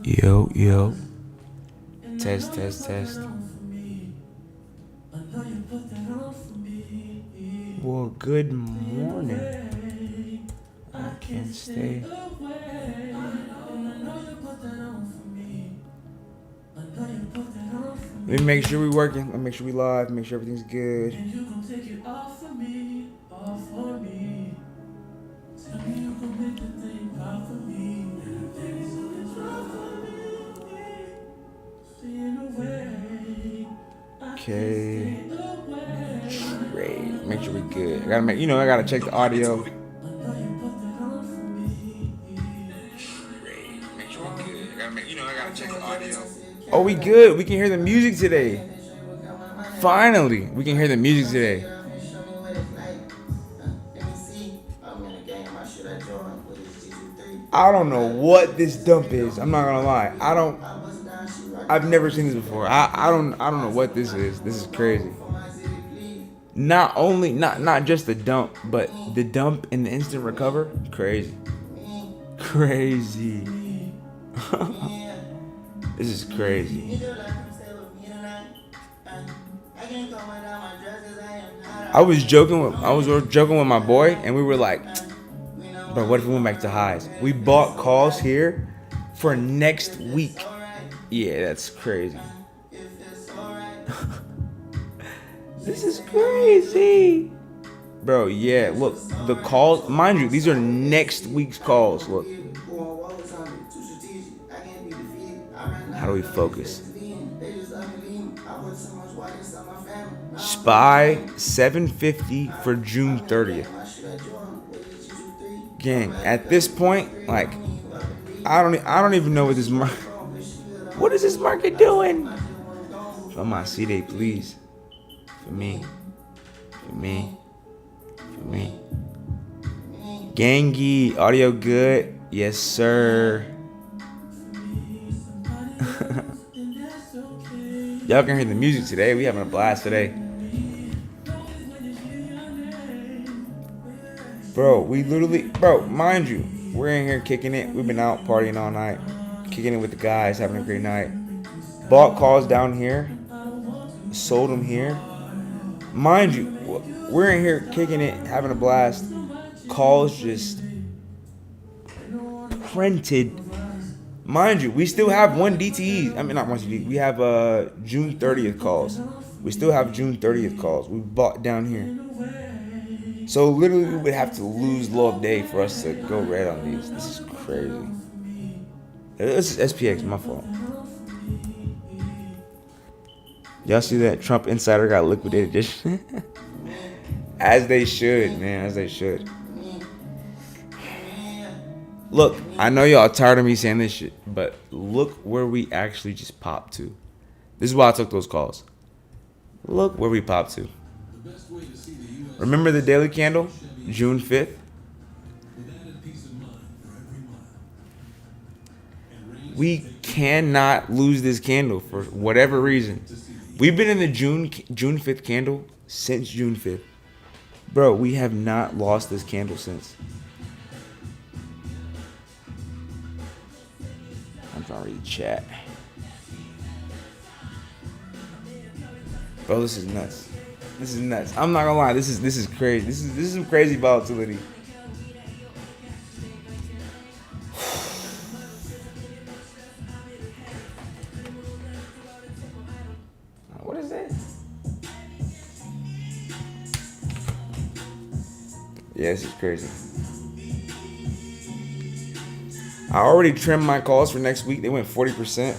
Yo, yo. Test, test, test. Well, good morning. I can't stay. Let me make sure we're working. Let me make sure we live. Make sure everything's good. Okay. Great. Make sure we're good. I gotta check the audio. Oh, we good. We can hear the music today. Finally, we can hear the music today. I don't know what this dump is. I'm not gonna lie. I've never seen this before. I don't know what this is. This is crazy. Not just the dump, but the dump and the instant recover. Crazy. Crazy. This is crazy. I was joking with my boy, and we were like, bro, what if we went back to highs? We bought calls here for next week. Yeah, that's crazy. This is crazy. Bro, yeah, look, the calls, mind you, these are next week's calls. Look. How do we focus? SPY 750 for June 30th. Gang, at this point, like, I don't even know what this market. What is this market doing? For my C-Day, please. For me. Gangy, audio good? Yes, sir. Y'all can hear the music today. We having a blast today. Bro, mind you, we're in here kicking it. We've been out partying all night, kicking it with the guys, having a great night. Bought calls down here, sold them here. Mind you, we're in here kicking it, having a blast. Calls just printed. Mind you, we still have one DTE. I mean, not one DTE. We have June 30th calls. We still have June 30th calls. We bought down here. So literally, we would have to lose low of day for us to go red on these. This is crazy. This is SPX, my fault. Y'all see that Trump insider got liquidated? As they should, man. As they should. Look, I know y'all tired of me saying this shit, but look where we actually just popped to. This is why I took those calls. Look where we popped to. Remember the daily candle? June 5th? We cannot lose this candle for whatever reason. We've been in the June 5th candle since June 5th. Bro, we have not lost this candle since. I'm trying to read chat. Bro, this is nuts. This is nuts. I'm not gonna lie. This is crazy. This is some crazy volatility. What is that? Yeah, this is crazy. I already trimmed my calls for next week. They went 40%.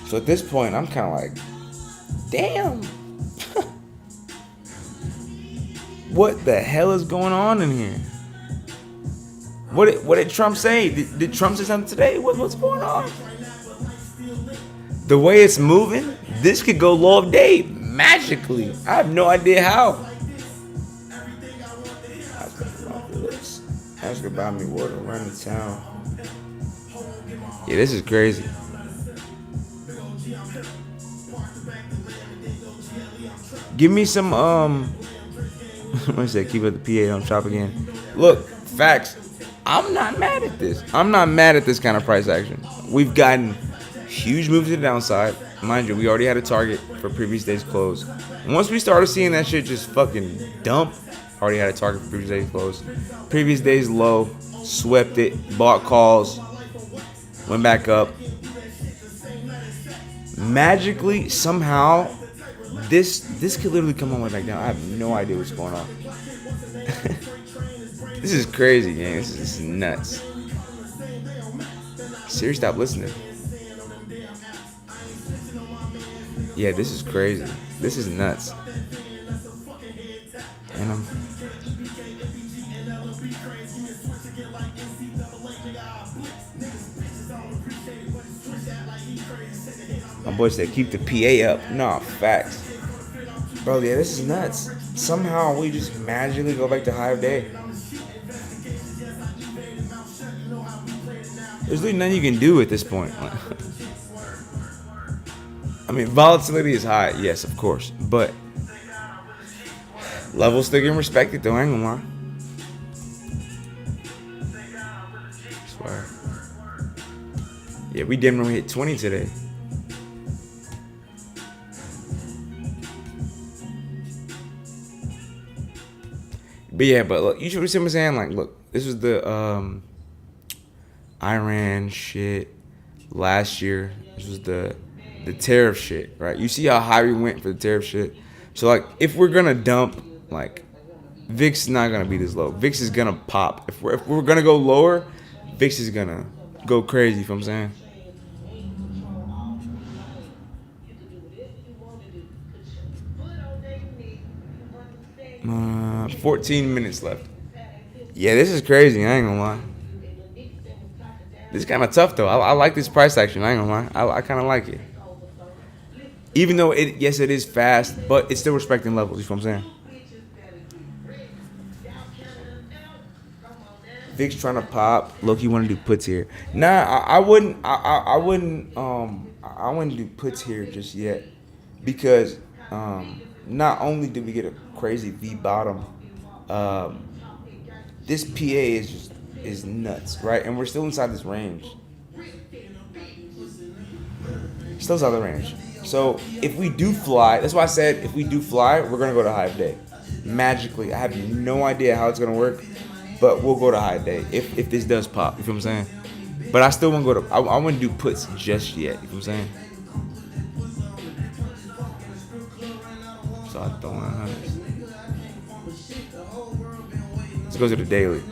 So at this point, I'm kind of like, damn. What the hell is going on in here? What did Trump say? Did Trump say something today? What's going on? The way it's moving, this could go low of day magically. I have no idea how. Ask her buy me water around the town. Yeah, this is crazy. Give me some what is that? Keep it the PA on top again. Look, facts. I'm not mad at this. I'm not mad at this kind of price action. We've gotten huge moves to the downside. Mind you, we already had a target for previous day's close. And once we started seeing that shit just fucking dump, already had a target for previous day's close. Previous day's low, swept it, bought calls, went back up. Magically, somehow, this could literally come all the way back down. I have no idea what's going on. This is crazy, gang. This is nuts. Siri, stop listening. Yeah, this is crazy. This is nuts. And my boy said, keep the PA up. Nah, facts. Bro, yeah, this is nuts. Somehow we just magically go back to high of day. There's really nothing you can do at this point. I mean, volatility is high, yes, of course. But levels still getting respected, though. I ain't gonna lie. Swear. Yeah, we didn't really hit 20 today. But yeah, but look, you should see what I'm saying? Like, look, this was the Iran shit last year. This was the tariff shit, right? You see how high we went for the tariff shit. So like, if we're gonna dump, like, VIX is not gonna be this low. VIX is gonna pop. If we're gonna go lower, VIX is gonna go crazy. You know what I'm saying? 14 minutes left. Yeah, this is crazy. I ain't gonna lie. This is kind of tough though. I like this price action. I ain't gonna lie. I kind of like it. Even though it is fast, but it's still respecting levels. You know what I'm saying? VIX trying to pop. Loki want to do puts here. Nah, I wouldn't do puts here just yet, because not only did we get a crazy V bottom, this PA is nuts, right? And we're still inside this range. Still inside the range. So if we do fly, that's why I said if we do fly, we're gonna go to high of day. Magically, I have no idea how it's gonna work, but we'll go to high day if this does pop. You feel what I'm saying? But I still won't go to. I wouldn't do puts just yet. You feel what I'm saying? So I throw in hundreds. Let's go to the daily.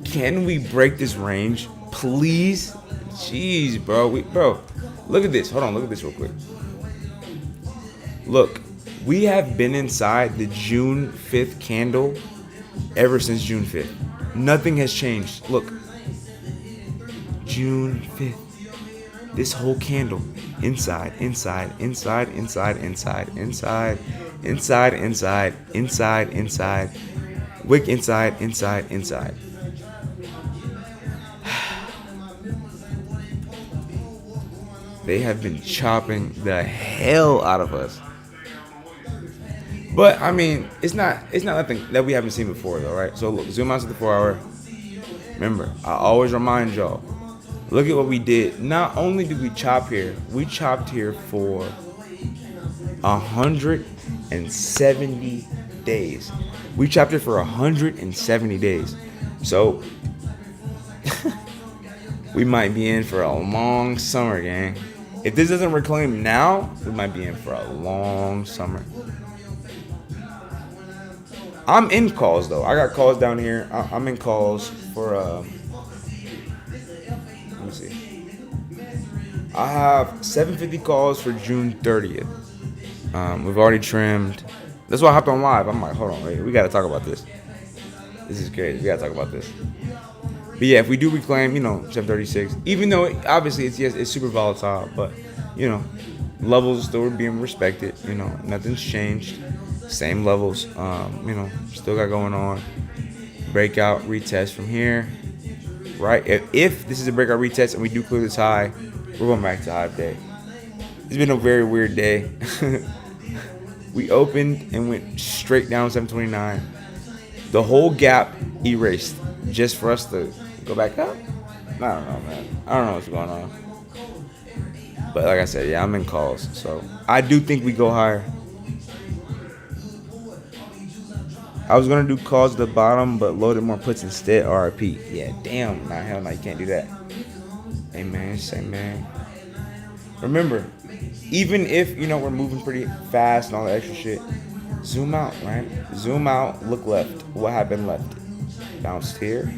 Can we break this range, please? Jeez, bro. Bro, look at this. Hold on. Look at this real quick. Look, we have been inside the June 5th candle ever since June 5th. Nothing has changed. Look, June 5th. This whole candle, inside, inside, inside, inside, inside, inside, inside, inside, inside, inside, wick inside, inside, inside. They have been chopping the hell out of us. But I mean, it's not nothing that we haven't seen before though, right? So look, zoom out to the 4 hour. Remember, I always remind y'all, look at what we did. Not only did we chop here, we chopped here for 170 days. We chopped it for 170 days. So we might be in for a long summer, gang. If this doesn't reclaim now, we might be in for a long summer. I'm in calls though. I got calls down here. I'm in calls for let me see. I have 750 calls for June 30th. We've already trimmed. That's why I hopped on live. I'm like, hold on, wait, we gotta talk about this. This is crazy. We gotta talk about this. But yeah, if we do reclaim, 736, even though obviously it's super volatile, but levels still being respected. Nothing's changed. Same levels. Still got going on. Breakout retest from here. Right? If this is a breakout retest and we do clear this high, we're going back to high day. It's been a very weird day. We opened and went straight down 729. The whole gap erased just for us to go back up. I don't know, man. I don't know what's going on. But like I said, yeah, I'm in calls. So I do think we go higher. I was gonna do calls at the bottom, but loaded more puts instead. RIP. Yeah, damn. Nah, hell no, you can't do that. Hey man, say man. Remember, even if we're moving pretty fast and all that extra shit, zoom out, right? Zoom out, look left. What happened left? Bounced here,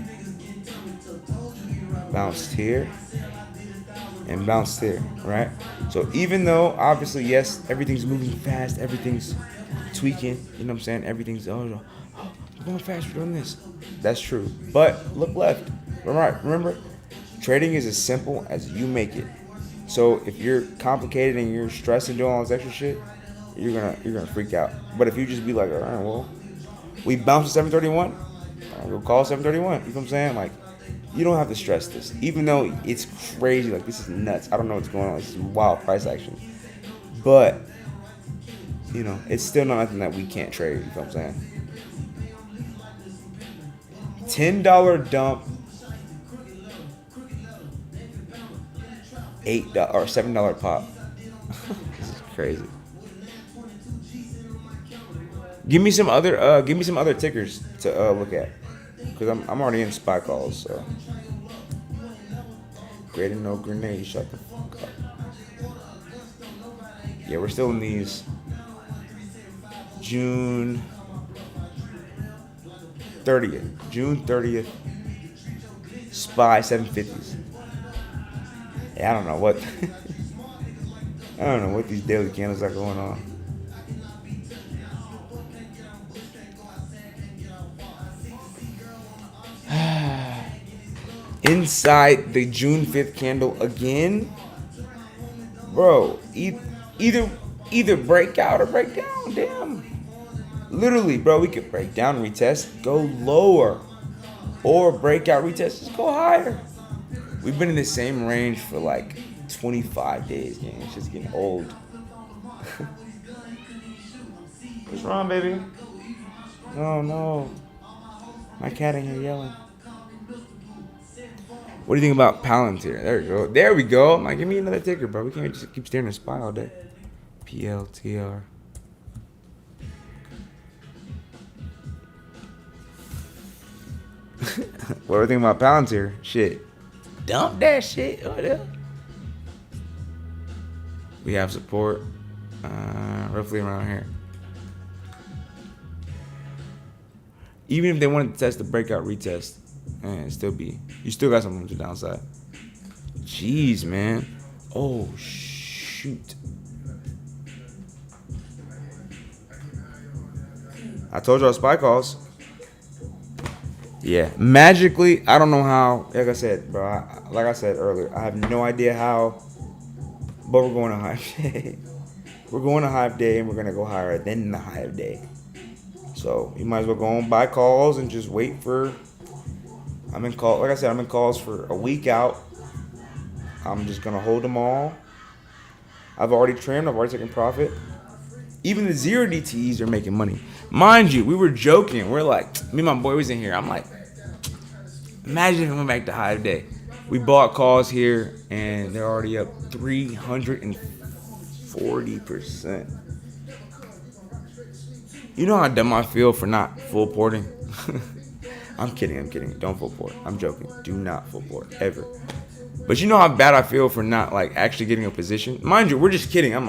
bounced here, and bounced here, right? So even though obviously yes, everything's moving fast, everything's tweaking, you know what I'm saying? Everything's we're going fast, we're doing this. That's true. But look left. Remember, trading is as simple as you make it. So if you're complicated and you're stressed and doing all this extra shit, you're gonna freak out. But if you just be like, all right, well, we bounced to 731, we'll call 731. You know what I'm saying? Like, you don't have to stress this, even though it's crazy. Like, this is nuts. I don't know what's going on. This is wild price action, but it's still not nothing that we can't trade. You know what I'm saying? $10 dump, $8 or $7 pop. This is crazy. Give me some other tickers to look at, because I'm already in spy calls. So greater no grenade. Shut the fuck up. Yeah, we're still in these June 30th SPY 750s. Yeah, I don't know what I don't know what these daily candles are going on. Inside the June 5th candle again, bro. Either break out or break down. Damn. Literally, bro, we could break down, retest, go lower, or break out, retest, just go higher. We've been in the same range for like 25 days, gang. It's just getting old. What's wrong, baby? No. My cat in here yelling. What do you think about Palantir? There we go. I'm like, give me another ticker, bro. We can't just keep staring at SPY all day. PLTR. What do you think about Palantir? Shit. Dump that shit. What the hell? We have support roughly around here. Even if they wanted to test the breakout retest, you still got some room to downside. Jeez, man. Oh, shoot. I told y'all SPY calls. Yeah, magically, I don't know how. Like I said, bro. Like I said earlier, I have no idea how. But we're going to high day. We're going to high day, and we're gonna go higher than the high of day. So you might as well go on buy calls and just wait for. I'm in call. Like I said, I'm in calls for a week out. I'm just gonna hold them all. I've already trimmed. I've already taken profit. Even the zero DTEs are making money. Mind you, we were joking. We're like, me and my boy was in here. I'm like, imagine if we went back to high day. We bought calls here, and they're already up 340%. You know how dumb I feel for not full porting? I'm kidding. Don't full port. I'm joking. Do not full port, ever. But you know how bad I feel for not, like, actually getting a position? Mind you, we're just kidding. I'm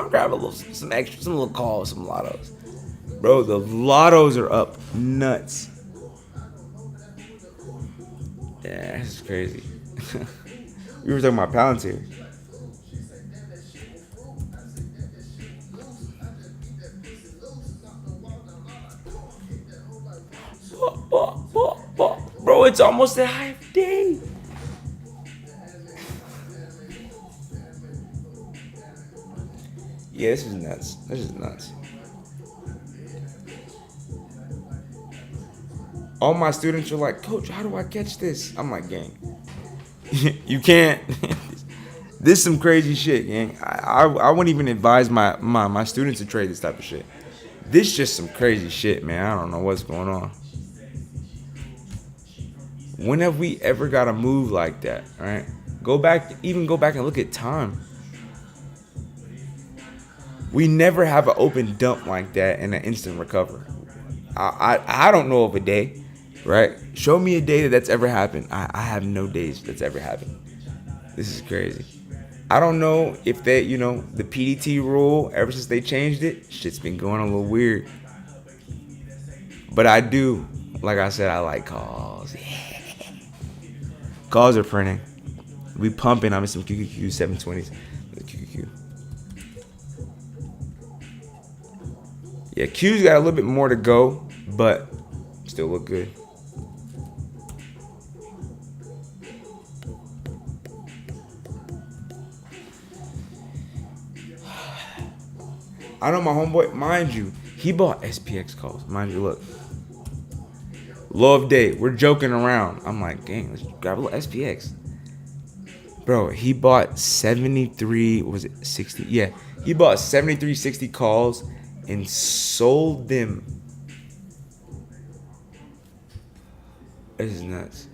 grabbing some little calls, some lottos. Bro, the lottos are up nuts. Yeah, this is crazy. We were talking about Palantir. Bro, it's almost a high day. Yeah, this is nuts. All my students are like, Coach, how do I catch this? I'm like, gang, you can't. This is some crazy shit, gang. I wouldn't even advise my students to trade this type of shit. This just some crazy shit, man. I don't know what's going on. When have we ever got a move like that, right? Go back and look at time. We never have an open dump like that and an instant recover. I don't know of a day, right? Show me a day that's ever happened. I have no days that's ever happened. This is crazy. I don't know if they, the PDT rule, ever since they changed it, shit's been going a little weird. But I do, like I said, I like calls. Yeah. Calls are printing. We pumping. I'm in some QQQ 720s. QQQ. Yeah, Q's got a little bit more to go, but still look good. I know my homeboy, mind you, he bought SPX calls. Mind you, look. Low of day. We're joking around. I'm like, dang, let's grab a little SPX. Bro, he bought 60? Yeah, he bought 7360 calls and sold them. This is nuts.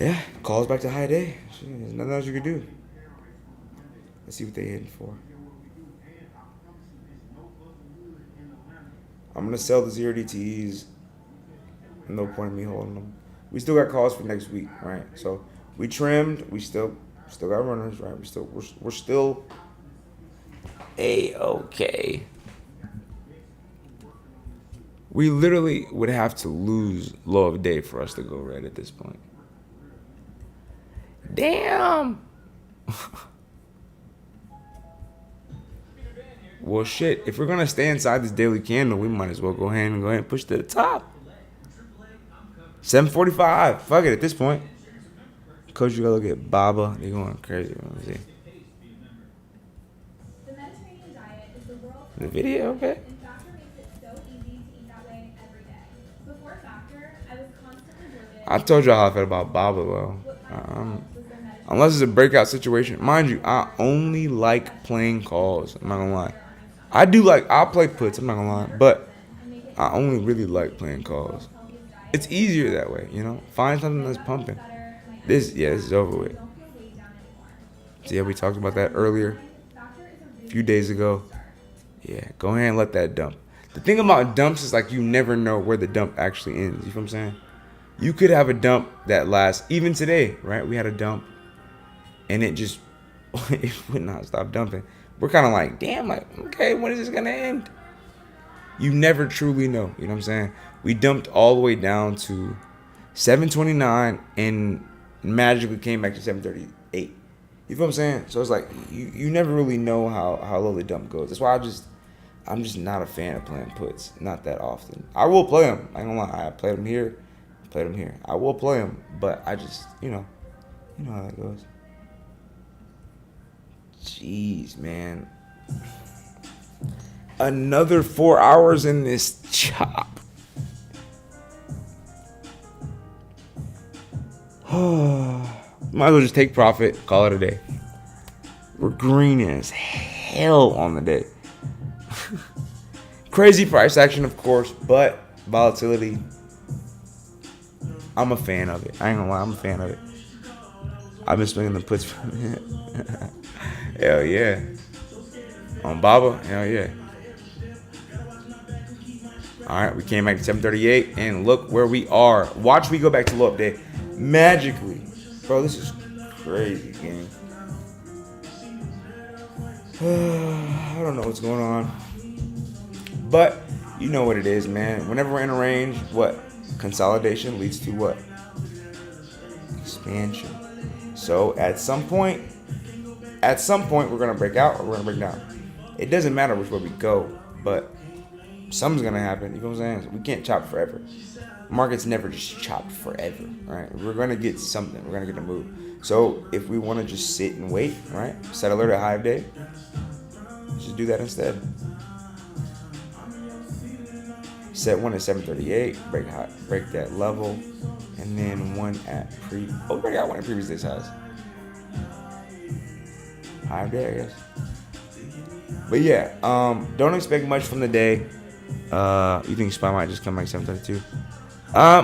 Yeah, calls back to high day. Shit, there's nothing else you can do. Let's see what they hitting for. I'm gonna sell the 0 DTEs. No point in me holding them. We still got calls for next week, right? So we trimmed. We still got runners, right? We're still A-okay. We literally would have to lose low of day for us to go red at this point. Damn. Well, shit. If we're gonna stay inside this daily candle, we might as well go ahead and push to the top. 745. Fuck it at this point. Coach, you gotta look at Baba. They're going crazy. Let me see. The video, okay. I told you how I felt about Baba, though. Unless it's a breakout situation. Mind you, I only like playing calls. I'm not gonna lie. I'll play puts, I'm not gonna lie. But I only really like playing calls. It's easier that way, Find something that's pumping. This is over with. See how we talked about that earlier? A few days ago. Yeah, go ahead and let that dump. The thing about dumps is like you never know where the dump actually ends. You feel what I'm saying? You could have a dump that lasts, even today, right? We had a dump and it would not stop dumping. We're kind of like, damn, okay, when is this going to end? You never truly know. You know what I'm saying? We dumped all the way down to 729 and magically came back to 738. You feel what I'm saying? So it's like you never really know how low the dump goes. That's why I'm just not a fan of playing puts. Not that often. I will play them. I ain't gonna lie. I played them here. I will play them, but I just, you know how that goes. Jeez, man. Another 4 hours in this chop. Might as well just take profit, call it a day. We're green as hell on the day. Crazy price action, of course, but volatility. I'm a fan of it. I ain't gonna lie, I'm a fan of it. I've been swinging the puts for a minute. Hell yeah. On Baba, hell yeah. Alright, we came back to 738, and look where we are. Watch me go back to low up day. Magically. Bro, this is crazy, gang. I don't know what's going on. But, you know what it is, man. Whenever we're in a range, what? Consolidation leads to what? Expansion. So, at some point, we're going to break out or we're going to break down. It doesn't matter which way we go, but something's going to happen. You know what I'm saying? We can't chop forever. Markets never just chop forever, right? We're going to get something. We're going to get a move. So if we want to just sit and wait, right? Set alert at high of day. Just do that instead. Set one at 738. Break that level, and and then one at pre. Oh, we already got one at previous this size. High day, I guess. But yeah, don't expect much from the day. You think SPY might just come back 732? I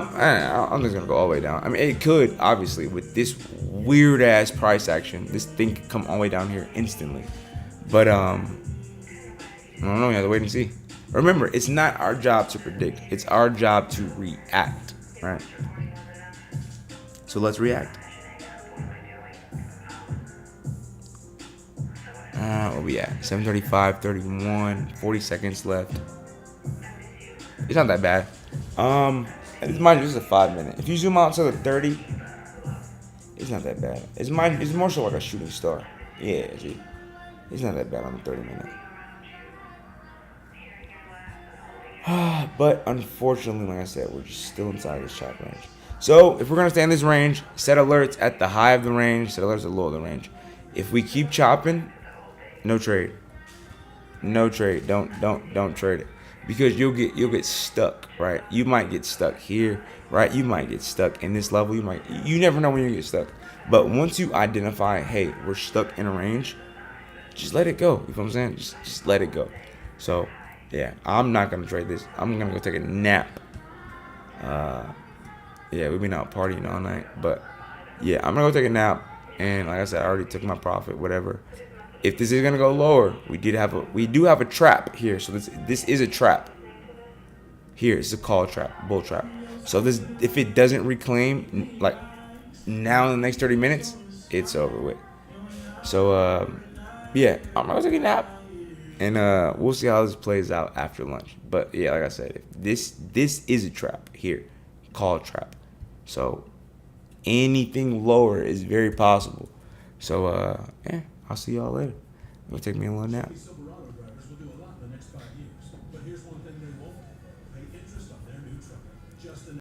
don't think it's gonna go all the way down. I mean, it could, obviously, with this weird ass price action. This thing could come all the way down here instantly. But I don't know. You have to wait and see. Remember, it's not our job to predict. It's our job to react, right? So let's react. Where we at? 7:35, 31, 40 seconds left. It's not that bad. Mind you, this is a 5 minute. If you zoom out to the 30, it's not that bad. It's more so like a shooting star. Yeah, see, it's not that bad on the 30 minute. But unfortunately, like I said, we're just still inside this chop range. So if we're gonna stay in this range, set alerts at the high of the range, set alerts at the low of the range. If we keep chopping, no trade. No trade. Don't trade it. Because you'll get stuck, right? You might get stuck here, right? You might get stuck in this level. You never know when you get stuck. But once you identify, hey, we're stuck in a range, just let it go. You know what I'm saying? Just let it go. So yeah, I'm not gonna trade this. I'm gonna go take a nap. Yeah, we've been out partying all night, but yeah, I'm gonna go take a nap. And like I said, I already took my profit, whatever. If this is gonna go lower, we do have a trap here. So this is a trap. Here, it's a call trap, bull trap. So if it doesn't reclaim like now in the next 30 minutes, it's over with. So yeah, I'm gonna take a nap, and we'll see how this plays out after lunch. But yeah, like I said, this is a trap here, call trap. So anything lower is very possible. So yeah. I'll see y'all later. It'll take me a little nap.